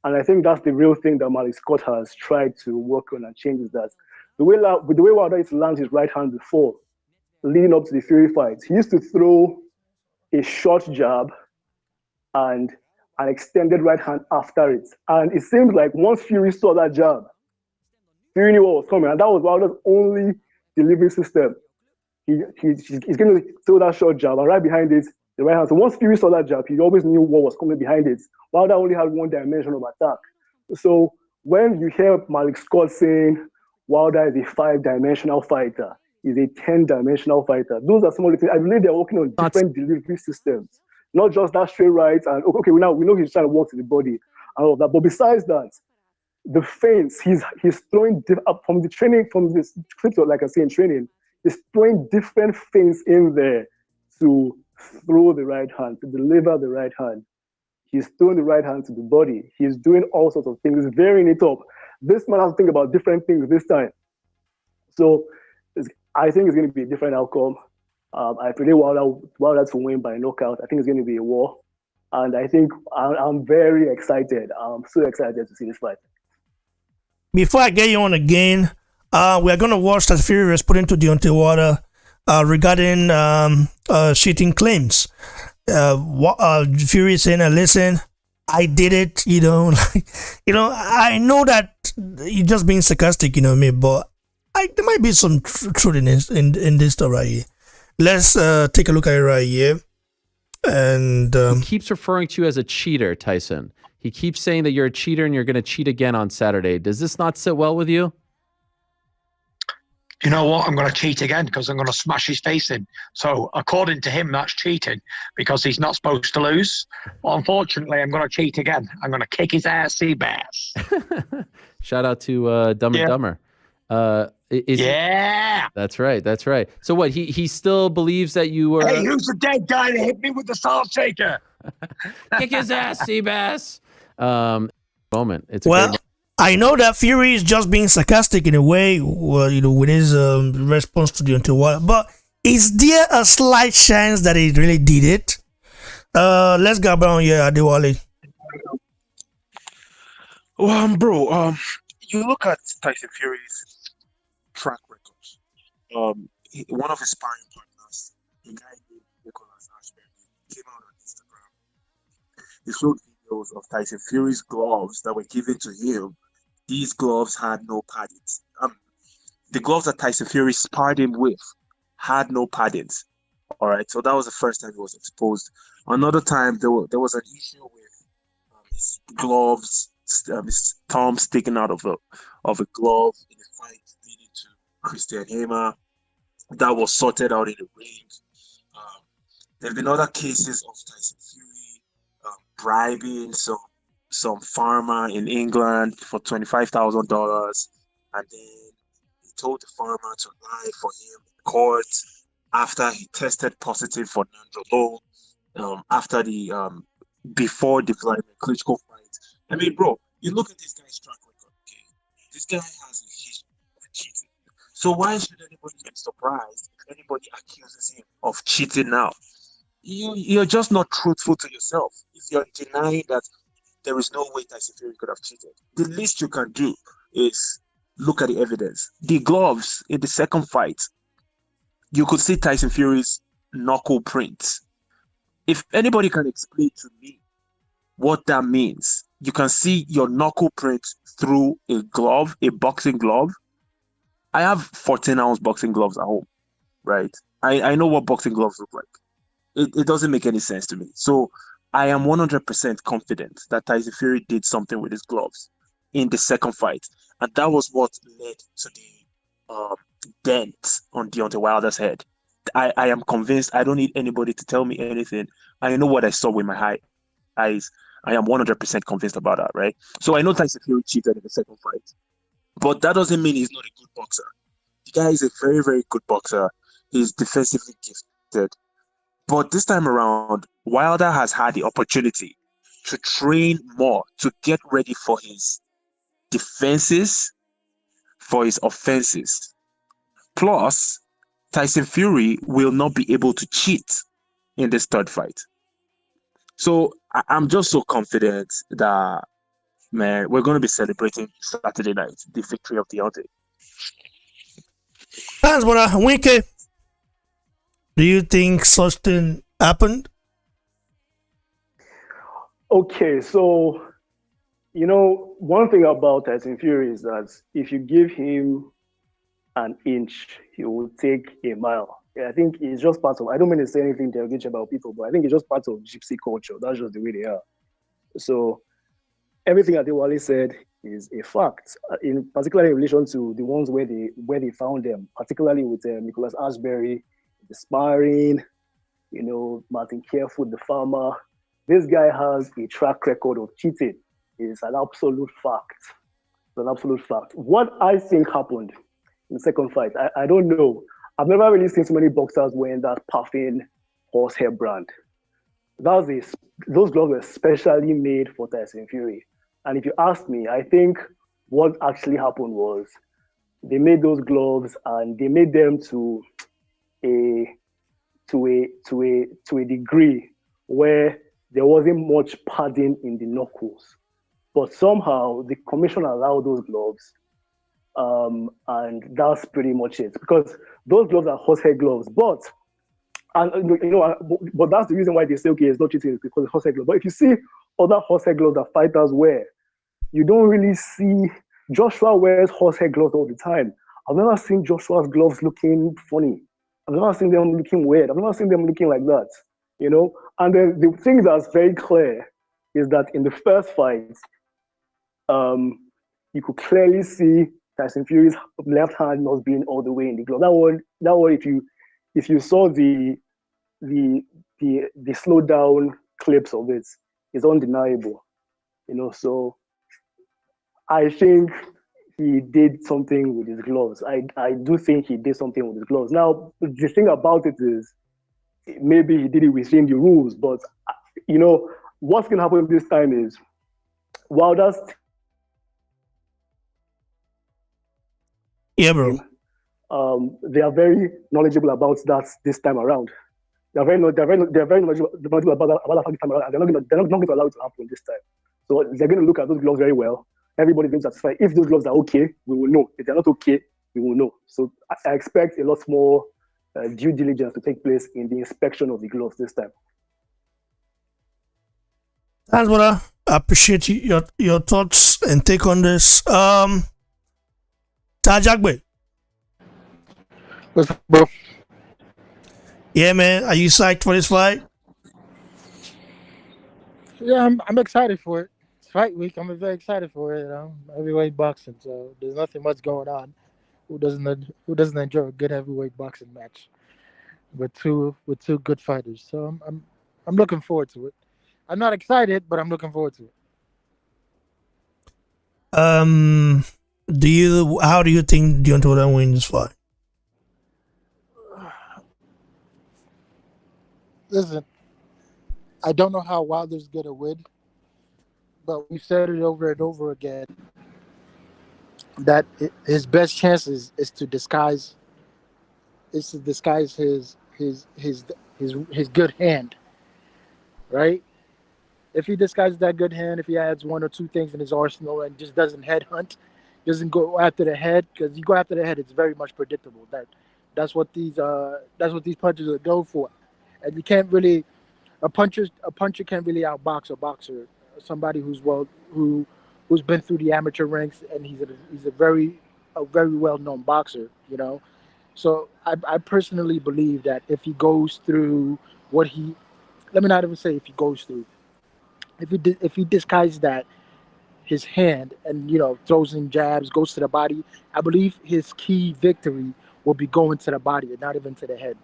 and I think that's the real thing that Malik Scott has tried to work on and change, is that the way Wilder used to land his right hand before, leading up to the Fury fight, he used to throw a short jab and an extended right hand after it. And it seems like once Fury saw that jab, Fury knew what was coming. And that was Wilder's only delivery system. He's going to throw that short jab, and right behind it, the right hand. So once Fury saw that jab, he always knew what was coming behind it. Wilder only had one dimension of attack. So when you hear Malik Scott saying Wilder is a 5-dimensional fighter, is a 10-dimensional fighter, those are some of the things. I believe they're working on different delivery systems. Not just that straight right, and okay, we know he's trying to work to the body and all of that. But besides that, the feints, he's throwing from the training, from this clips, like I say in training, he's throwing different feints in there to throw the right hand, to deliver the right hand. He's throwing the right hand to the body. He's doing all sorts of things, varying it up. This man has to think about different things this time. So I think it's going to be a different outcome. I predict Wilder to win by knockout. I think it's going to be a war. And I think I'm very excited. I'm so excited to see this fight. Before I get you on again, we are going to watch that Fury responding to Deontay Wilder regarding cheating claims. Fury saying, listen, I did it, I know that you're just being sarcastic, but there might be some truth in this stuff right here. Let's take a look at it right here. And he keeps referring to you as a cheater, Tyson. He keeps saying that you're a cheater and you're going to cheat again on Saturday. Does this not sit well with you? You know what? I'm going to cheat again because I'm going to smash his face in. So according to him, that's cheating because he's not supposed to lose. Well, unfortunately, I'm going to cheat again. I'm going to kick his ass, Seabass. Shout out to Dumb and Dumber. That's right. So what? He still believes that you were. Hey, who's the dead guy that hit me with the salt shaker? Kick his ass, Seabass. Moment. It's I know that Fury is just being sarcastic in a way, with his response to Deontay Wilder. But is there a slight chance that he really did it? Let's go down here, Adewale. Well, bro, you look at Tyson Fury's track record. One of his sparring partners, a guy named Nicholas Ashberry, came out on Instagram. He showed videos of Tyson Fury's gloves that were given to him. These gloves had no paddings. The gloves that Tyson Fury sparred him with had no paddings. All right, so that was the first time he was exposed. Another time, there was an issue with his gloves, his thumb sticking out of a glove in a fight leading to Christian Hammer. That was sorted out in the ring. There have been other cases of Tyson Fury bribing some farmer in England for $25,000, and then he told the farmer to lie for him in court after he tested positive for nandrolone after before the Vladimir Klitschko fight. I mean, bro, you look at this guy's track record. Okay, This guy has a history of cheating. So why should anybody be surprised if anybody accuses him of cheating now? You're just not truthful to yourself if you're denying that there is no way Tyson Fury could have cheated. The least you can do is look at the evidence. The gloves in the second fight, you could see Tyson Fury's knuckle prints. If anybody can explain to me what that means, you can see your knuckle print through a glove, a boxing glove. I have 14-ounce boxing gloves at home, right? I know what boxing gloves look like. It doesn't make any sense to me. So I am 100% confident that Tyson Fury did something with his gloves in the second fight. And that was what led to the dent on Deontay Wilder's head. I am convinced. I don't need anybody to tell me anything. I know what I saw with my eyes. I am 100% convinced about that, right? So I know Tyson Fury cheated in the second fight. But that doesn't mean he's not a good boxer. The guy is a very, very good boxer. He's defensively gifted. But this time around, Wilder has had the opportunity to train more, to get ready for his defenses, for his offenses. Plus, Tyson Fury will not be able to cheat in this third fight. So I'm just so confident that, man, we're going to be celebrating Saturday night, the victory of Deontay. Thanks, brother. Winky, do you think such thing happened? Okay, so, one thing about Tyson Fury is that if you give him an inch, he will take a mile. Yeah, I think it's just part of, I don't mean to say anything derogatory about people, but I think it's just part of gypsy culture. That's just the way they are. So everything Adewale said is a fact, particularly in relation to the ones where they found them, particularly with Nicholas Ashbury, the sparring, Martin Carefoot, the farmer. This guy has a track record of cheating. It's an absolute fact. It's an absolute fact. What I think happened in the second fight, I don't know. I've never really seen so many boxers wearing that puffing horsehair brand. Those gloves were specially made for Tyson Fury. And if you ask me, I think what actually happened was they made those gloves and they made them to a degree where there wasn't much padding in the knuckles. But somehow the commission allowed those gloves. And that's pretty much it. Because those gloves are horsehair gloves. But that's the reason why they say, okay, it's not cheating, it's because it's horsehair gloves. But if you see other horsehair gloves that fighters wear, you don't really see. Joshua wears horsehair gloves all the time. I've never seen Joshua's gloves looking funny. I've never seen them looking weird. I've never seen them looking like that, And the thing that's very clear is that in the first fight, you could clearly see Tyson Fury's left hand not being all the way in the glove. That one, if you saw the slow down clips of it, it's undeniable, So I think he did something with his gloves. I do think he did something with his gloves. Now, the thing about it is, maybe he did it within the rules, but what's going to happen this time is Wilder's bro. They are very knowledgeable about that this time around. They're very knowledgeable about that this time around, and they're not going to allow it to happen this time. So they're going to look at those gloves very well. Everybody's going to satisfy. If those gloves are okay, we will know. If they're not okay, we will know. So I expect a lot more due diligence to take place in the inspection of the gloves this time. Thanks, brother. I appreciate your thoughts and take on this. Tajagbe. What's up, bro? Yeah, man. Are you psyched for this fight? Yeah, I'm excited for it. It's fight week. I'm very excited for it. Heavyweight boxing, so there's nothing much going on. Who doesn't enjoy a good heavyweight boxing match with two good fighters? So I'm looking forward to it. I'm not excited, but I'm looking forward to it. How do you think Deontay Wilder wins this fight? Listen, I don't know how Wilder's gonna win, but we've said it over and over again. that his best chances is to disguise his good hand, right? If he disguises that good hand, if he adds one or two things in his arsenal and just doesn't headhunt, doesn't go after the head, because you go after the head, it's very much predictable. That's what these punches are go for, and you can't really a puncher can't really outbox a boxer, somebody who's been through the amateur ranks, and he's a very well known boxer, you know. So I personally believe that if he goes through what he let me not even say if he goes through if he disguises that his hand and throws in jabs, goes to the body, I believe his key victory will be going to the body and not even to the head.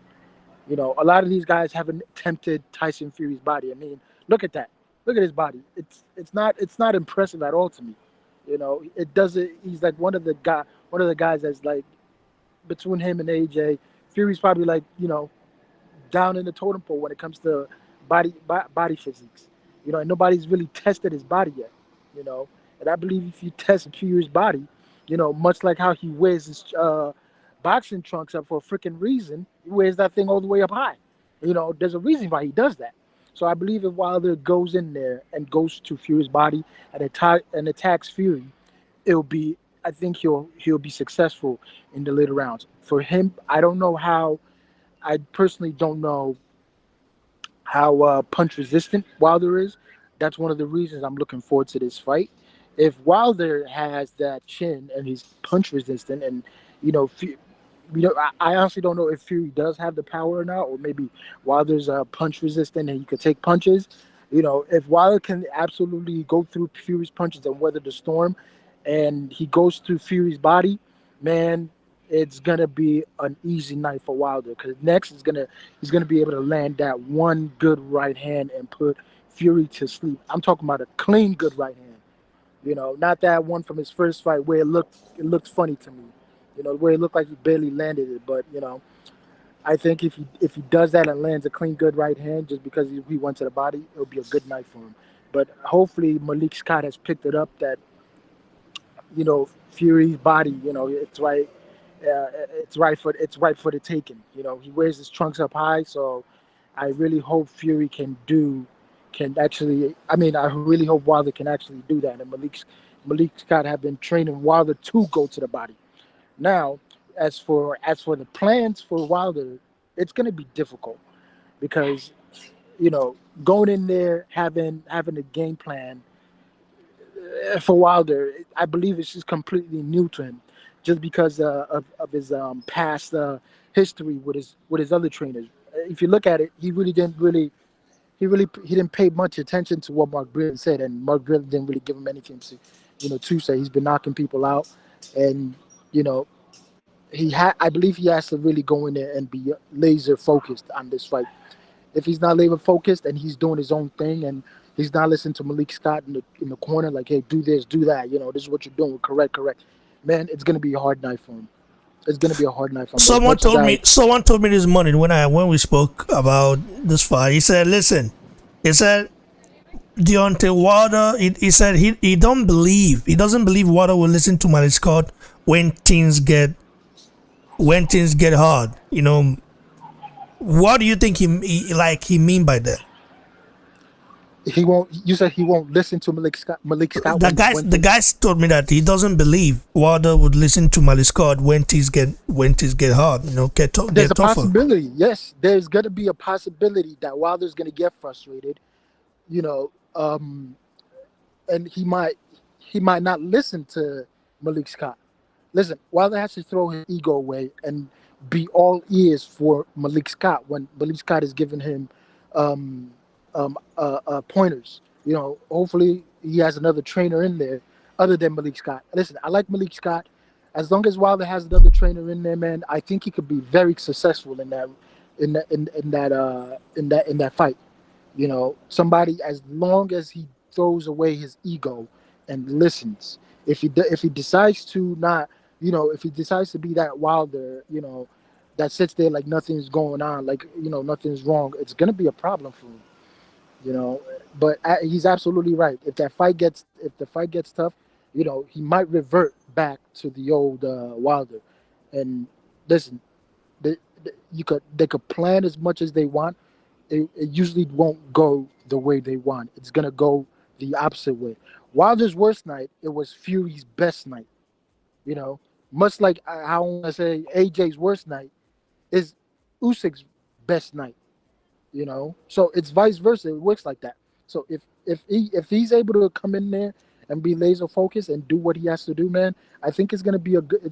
A lot of these guys haven't tempted Tyson Fury's body. I mean, look at that. Look at his body. It's not impressive at all to me. It doesn't. He's like one of the guys that's like between him and AJ. Fury's probably like down in the totem pole when it comes to body physiques. And nobody's really tested his body yet. And I believe if you test Fury's body, much like how he wears his boxing trunks up for a freaking reason, he wears that thing all the way up high. There's a reason why he does that. So I believe if Wilder goes in there and goes to Fury's body and attacks Fury, I think he'll be successful in the later rounds. For him, I don't know how. I personally don't know how punch resistant Wilder is. That's one of the reasons I'm looking forward to this fight. If Wilder has that chin and he's punch resistant, and I honestly don't know if Fury does have the power or not, or maybe Wilder's punch resistant and he could take punches. If Wilder can absolutely go through Fury's punches and weather the storm, and he goes through Fury's body, man, it's gonna be an easy night for Wilder, because next he's gonna be able to land that one good right hand and put Fury to sleep. I'm talking about a clean good right hand. Not that one from his first fight where it looked funny to me. Where it looked like he barely landed it. But I think if he does that and lands a clean good right hand just because he went to the body, it'll be a good night for him. But hopefully Malik Scott has picked it up that Fury's body, it's right. It's right for the taking. He wears his trunks up high, so I really hope Fury can actually. I mean, I really hope Wilder can actually do that. And Malik Scott have been training Wilder to go to the body. Now, as for the plans for Wilder, it's going to be difficult because going in there having a game plan for Wilder, I believe it's just completely new to him, just because of his past history with his other trainers. If you look at it, he didn't pay much attention to what Mark Breland said, and Mark Breland didn't really give him anything to say. He's been knocking people out, and I believe he has to really go in there and be laser focused on this fight. If he's not laser focused and he's doing his own thing and he's not listening to Malik Scott in the corner, like, hey, do this, do that, this is what you're doing, correct, man, it's gonna be a hard night for him. It's gonna be a hard night for him. Someone told me this morning when we spoke about this fight. He said, listen, Deontay Wilder, he said he doesn't believe Wilder will listen to Malik Scott when things get hard. What do you think he mean by that? He won't. You said he won't listen to Malik Scott. The guys told me that he doesn't believe Wilder would listen to Malik Scott when things get hard. There's a possibility. Yes, there's gonna be a possibility that Wilder's gonna get frustrated. And he might not listen to Malik Scott. Listen, Wilder has to throw his ego away and be all ears for Malik Scott when Malik Scott is giving him pointers. Hopefully he has another trainer in there other than Malik Scott. Listen, I like Malik Scott. As long as Wilder has another trainer in there, man, I think he could be very successful in that fight. Somebody, as long as he throws away his ego and listens. If he decides to not, if he decides to be that Wilder, that sits there like nothing's going on, like nothing's wrong, it's gonna be a problem for him. But he's absolutely right. If the fight gets tough, he might revert back to the old Wilder. And listen, they could plan as much as they want. It usually won't go the way they want. It's gonna go the opposite way. Wilder's worst night, it was Fury's best night. You know, much like I want to say AJ's worst night is Usyk's best night. You know, so it's vice versa. It works like that. So if he's able to come in there and be laser focused and do what he has to do, man, I think it's gonna be a good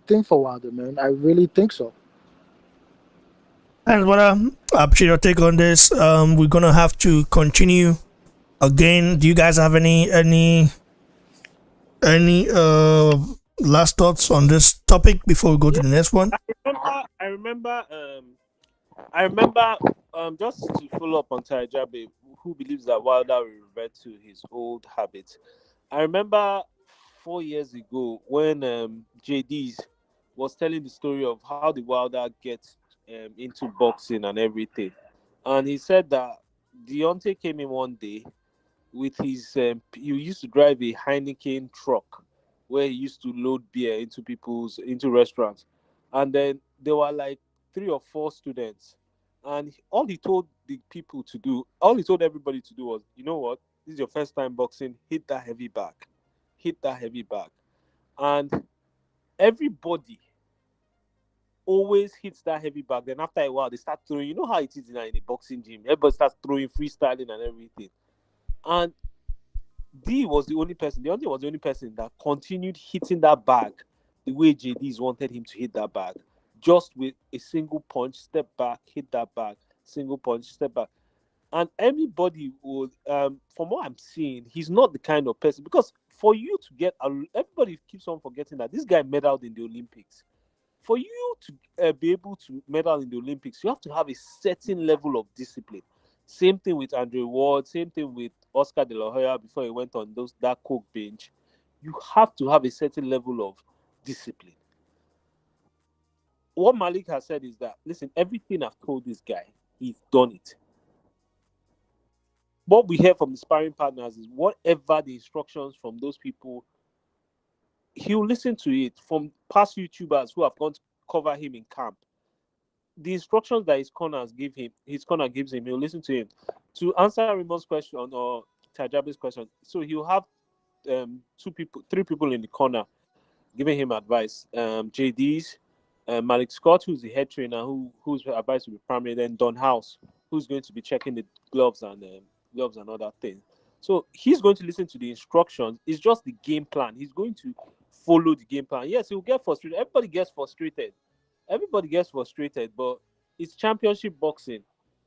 thing for Wilder, man. I really think so. And what appreciate your take on this. We're gonna have to continue again. Do you guys have any last thoughts on this topic before we go to the next one? I remember. Just to follow up on Tajabe, who believes that Wilder will revert to his old habits. I remember 4 years ago when JD's was telling the story of how the Wilder gets into boxing and everything, and he said that Deontay came in one day with his he used to drive a Heineken truck where he used to load beer into restaurants, and then there were like 3 or 4 students, and all he told everybody to do was, you know what, this is your first time boxing, hit that heavy bag, and everybody always hits that heavy bag. Then after a while, they start throwing. You know how it is in a boxing gym. Everybody starts throwing, freestyling, and everything. And Deontay was the only person that continued hitting that bag the way JD's wanted him to hit that bag, just with a single punch, step back, hit that bag, single punch, step back. And everybody would, from what I'm seeing, he's not the kind of person, because for you to get, everybody keeps on forgetting that this guy medaled in the Olympics. For you to be able to medal in the Olympics, you have to have a certain level of discipline. Same thing with Andre Ward, same thing with Oscar De La Hoya before he went on that coke bench. You have to have a certain level of discipline. What Malik has said is that, listen, everything I've told this guy, he's done it. What we hear from the sparring partners is whatever the instructions from those people, he'll listen to it. From past YouTubers who have gone to cover him in camp, the instructions that his corner gives him, he'll listen to him. To answer Raymond's question or Tajabe's question, so he'll have 3 people in the corner giving him advice. JD's, Malik Scott, who's the head trainer, whose advice will be primary, then Don House, who's going to be checking the gloves and other things. So he's going to listen to the instructions. It's just the game plan. He's going to follow the game plan. Yes, he'll get frustrated. Everybody gets frustrated, but it's championship boxing.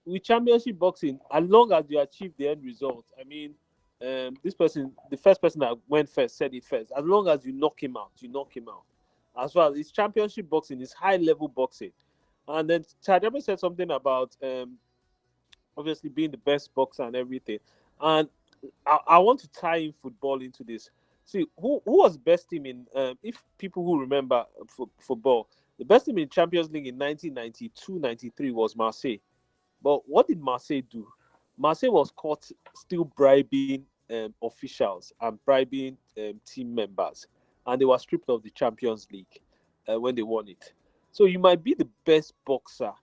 With championship boxing, as long as you achieve the end result, I mean, the first person that went first said it first. As long as you knock him out, As well, it's championship boxing, it's high-level boxing. And then Tajabe said something about obviously being the best boxer and everything. And I want to tie in football into this. See, who was best team in, if people who remember football, the best team in Champions League in 1992-93 was Marseille. But what did Marseille do? Marseille was caught still bribing officials and bribing team members. And they were stripped of the Champions League when they won it. So you might be the best boxer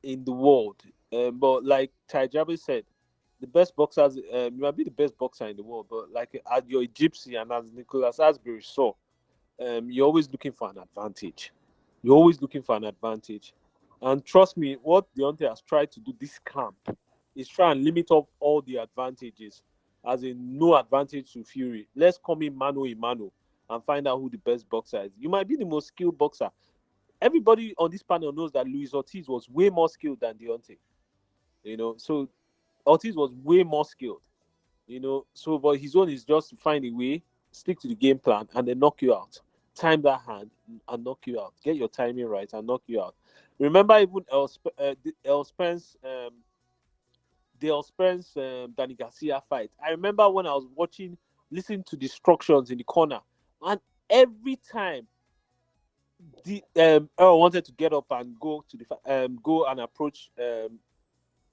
in the world. But like Tajabe said, the best boxers, you might be the best boxer in the world, but like as your Gypsy and as Nicholas Asbury saw, you're always looking for an advantage. And trust me, what Deontay has tried to do this camp is try and limit up all the advantages, as in no advantage to Fury. Let's come in mano a mano and find out who the best boxer is. You might be the most skilled boxer. Everybody on this panel knows that Luis Ortiz was way more skilled than Deontay. So Ortiz was way more skilled. But his own is just to find a way, stick to the game plan, and then knock you out. Time that hand and knock you out. Get your timing right and knock you out. Remember even Dale Spence, Danny Garcia fight. I remember when I was listening to the instructions in the corner, and every time Earl wanted to get up and go and approach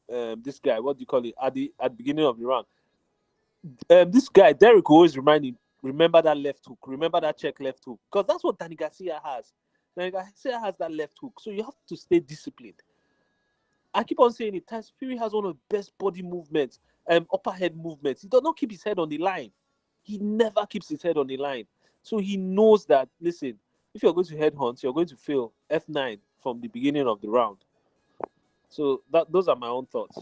this guy, what do you call it, at the beginning of the round, this guy Derek always remind remember that left hook, remember that check left hook, because that's what Danny Garcia has. Danny Garcia has that left hook, so you have to stay disciplined. I keep on saying it. Tyson Fury has one of the best body movements, upper head movements. He does not keep his head on the line. He never keeps his head on the line. So he knows that, listen, if you're going to headhunt, you're going to fail F9 from the beginning of the round. So those are my own thoughts.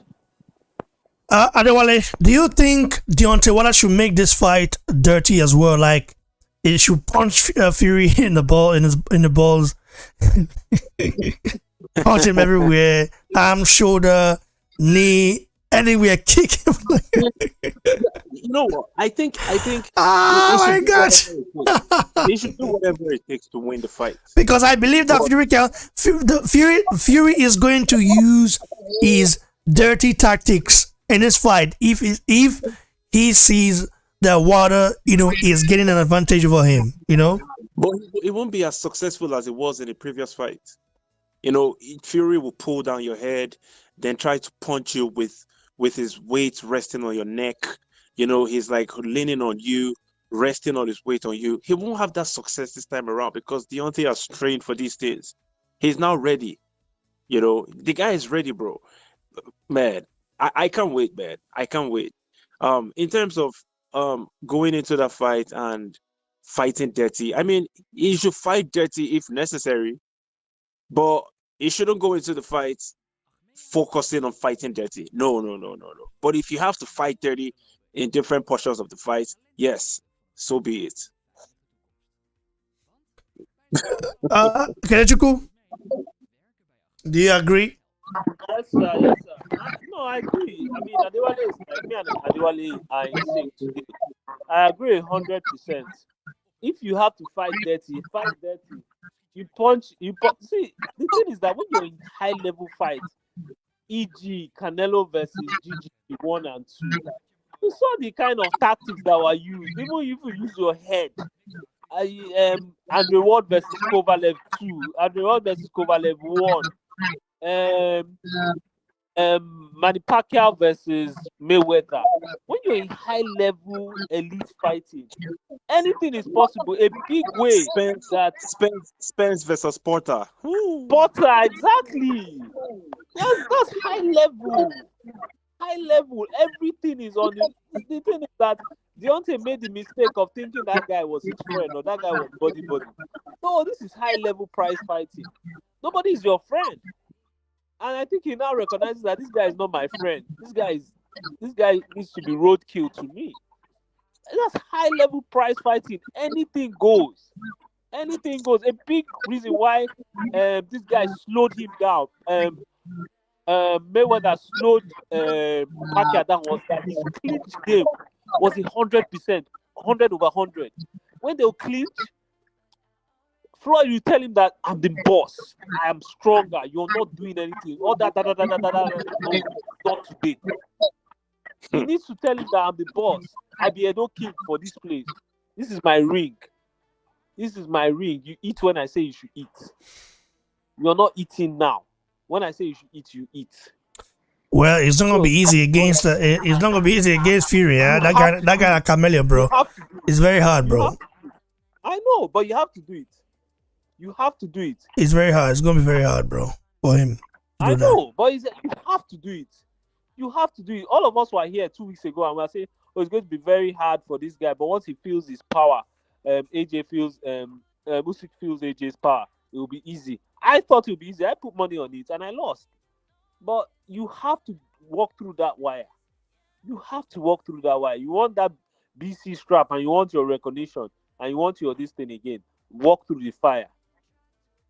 Adewale, do you think Deontay Wilder should make this fight dirty as well? Like, he should punch Fury in the balls, punch him everywhere, arm, shoulder, knee, anywhere, kick him. You know what? I think. Oh my God! They should do whatever it takes to win the fight. Because I believe that Fury is going to use his dirty tactics in this fight if he sees that Wilder, is getting an advantage over him, But it won't be as successful as it was in the previous fight. Fury will pull down your head, then try to punch you with his weight resting on your neck. He's like leaning on you, resting all his weight on you. He won't have that success this time around because Deontay has trained for these things. He's now ready. The guy is ready, bro. Man, I can't wait, man. I can't wait. In terms of going into the fight and fighting dirty, I mean, he should fight dirty if necessary, but he shouldn't go into the fight focusing on fighting dirty. No. But if you have to fight dirty in different portions of the fight, yes, so be it. Kenechukwu, do you agree? Yes, sir. No, I agree. I mean, Adewale is like me and Adewale are in sync today. I agree 100%. If you have to fight dirty, fight dirty. You punch. See, the thing is that when you're in high-level fights, e.g., Canelo versus GG 1 and 2, you saw the kind of tactics that were used. Even if you use your head, Andre Ward versus Kovalev 2, Andre Ward versus Kovalev 1. Manny Pacquiao versus Mayweather. When you're in high level elite fighting, anything is possible. A big way Spence versus Porter. Porter, exactly. That's high level. High level. Everything is on it. The thing is that Deontay made the mistake of thinking that guy was his friend or that guy was body. No, this is high level prize fighting. Nobody is your friend. And I think he now recognizes that this guy is not my friend. This guy needs to be roadkill to me. That's high level prize fighting. Anything goes. Anything goes. A big reason why this guy slowed him down. Mayweather slowed Pacquiao down was that his clinch game was 100%, 100 over 100. When they'll clinch, Floyd, you tell him that I'm the boss. I am stronger. You're not doing anything. All that. No, not today. He needs to tell him that I'm the boss. I be a no king for this place. This is my ring. This is my ring. You eat when I say you should eat. You're not eating now. When I say you should eat, you eat. Well, it's not gonna be easy against Fury. Yeah, that guy a chameleon, bro. It's very hard, bro. I know, but you have to do it. You have to do it. It's very hard. It's gonna be very hard, bro, for him. I know, but you have to do it. You have to do it. All of us were here 2 weeks ago, and we were saying, "Oh, it's going to be very hard for this guy." But once he feels his power, AJ feels, Usyk feels AJ's power, it will be easy. I thought it would be easy. I put money on it, and I lost. But you have to walk through that wire. You have to walk through that wire. You want that BC strap, and you want your recognition, and you want your this thing again. Walk through the fire.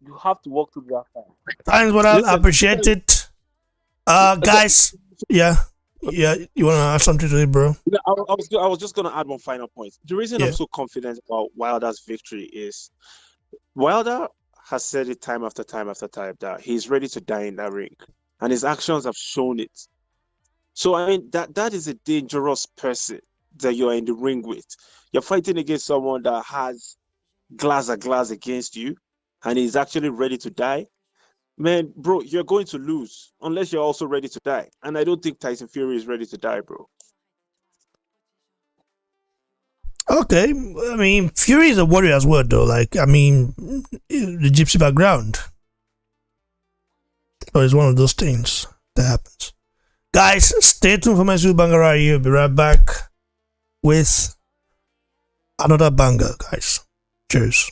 You have to walk through that fire. Thanks, but I appreciate it. Guys, yeah. You wanna add something to it, bro? I was just gonna add one final point. The reason I'm so confident about Wilder's victory is Wilder has said it time after time after time that he's ready to die in that ring, and his actions have shown it. So I mean that is a dangerous person that you're in the ring with. You're fighting against someone that has glass against you, and he's actually ready to die. Man, bro, you're going to lose unless you're also ready to die. And I don't think Tyson Fury is ready to die, bro. Okay, I mean, Fury is a warrior as well, though. Like, I mean, the gypsy background. So it's one of those things that happens. Guys, stay tuned for my Super Banger right here. Be right back with another banger, guys. Cheers.